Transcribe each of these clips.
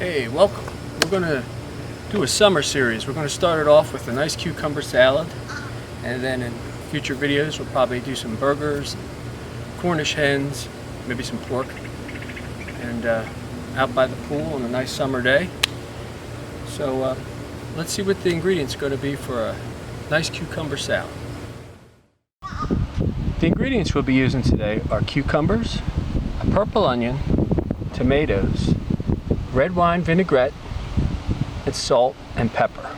Hey, welcome. We're going to do a summer series. We're going to start it off with a nice cucumber salad, and then in future videos we'll probably do some burgers, Cornish hens, maybe some pork, and out by the pool on a nice summer day. So let's see what the ingredients are going to be for a nice cucumber salad. The ingredients we'll be using today are cucumbers, a purple onion, tomatoes, red wine vinaigrette, and salt and pepper.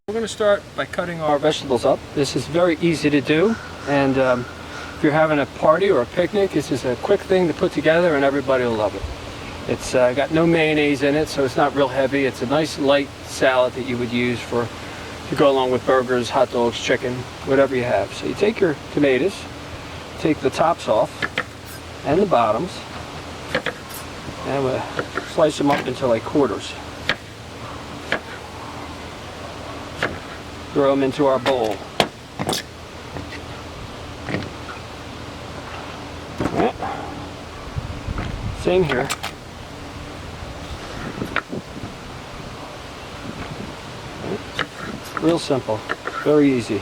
We're going to start by cutting our vegetables up. This is very easy to do, and if you're having a party or a picnic, this is a quick thing to put together and everybody will love it. It's got no mayonnaise in it, so it's not real heavy. It's a nice light salad that you would use to go along with burgers, hot dogs, chicken, whatever you have. So you take your tomatoes, take the tops off and the bottoms, and we'll slice them up into like quarters. Throw them into our bowl. Right. Same here. Real simple, very easy.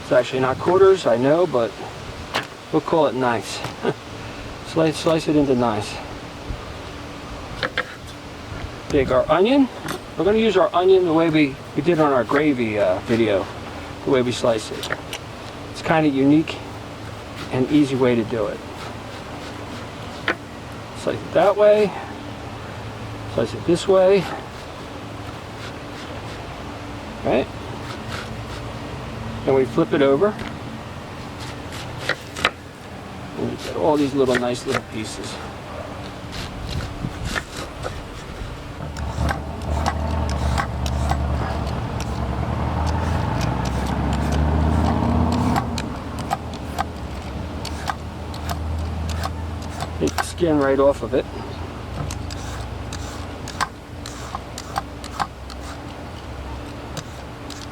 It's actually not quarters, I know, but we'll call it nice. Slice it into nice. Take our onion. We're going to use our onion the way we did on our gravy video, the way we slice it. It's kind of unique and easy way to do it. Slice it that way. Slice it this way. Right? And we flip it over. And you get all these nice little pieces. Take the skin right off of it.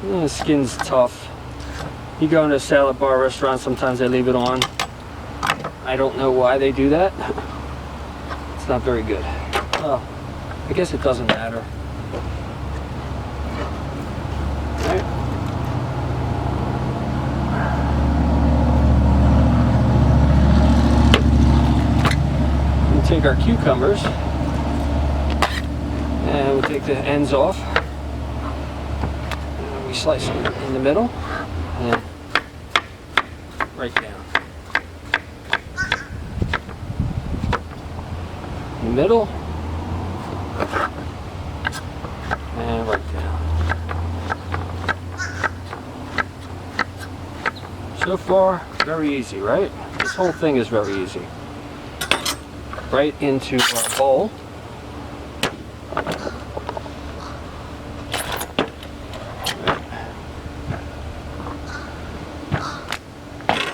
The skin's tough. You go into a salad bar restaurant, sometimes they leave it on. I don't know why they do that. It's not very good. Oh, I guess it doesn't matter. Right. We'll take our cucumbers and we'll take the ends off. Slice them in the middle and right down. In the middle and right down. So far, very easy, right? This whole thing is very easy. Right into our bowl.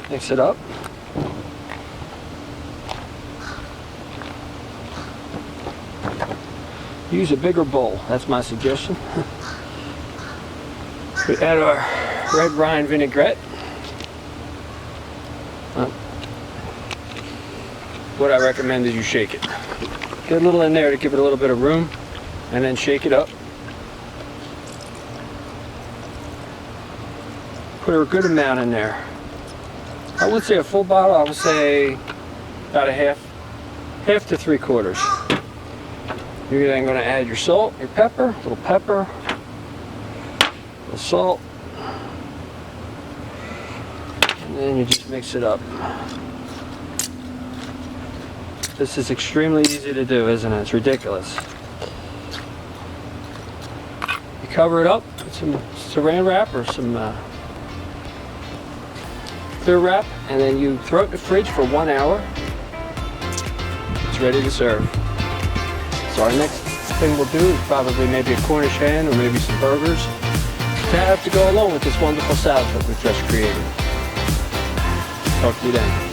Mix it up. Use a bigger bowl, that's my suggestion. We add our red wine vinaigrette. What I recommend is you shake it. Get a little in there to give it a little bit of room, and then shake it up. Put a good amount in there. I wouldn't say a full bottle, I would say about a half to 3/4. You're then going to add your salt, your pepper, a little salt, and then you just mix it up. This is extremely easy to do, isn't it? It's ridiculous. You cover it up with some saran wrap or some clear wrap, and then you throw it in the fridge for 1 hour. It's ready to serve. So our next thing we'll do is probably maybe a Cornish hen or maybe some burgers to have to go along with this wonderful salad that we've just created. Talk to you then.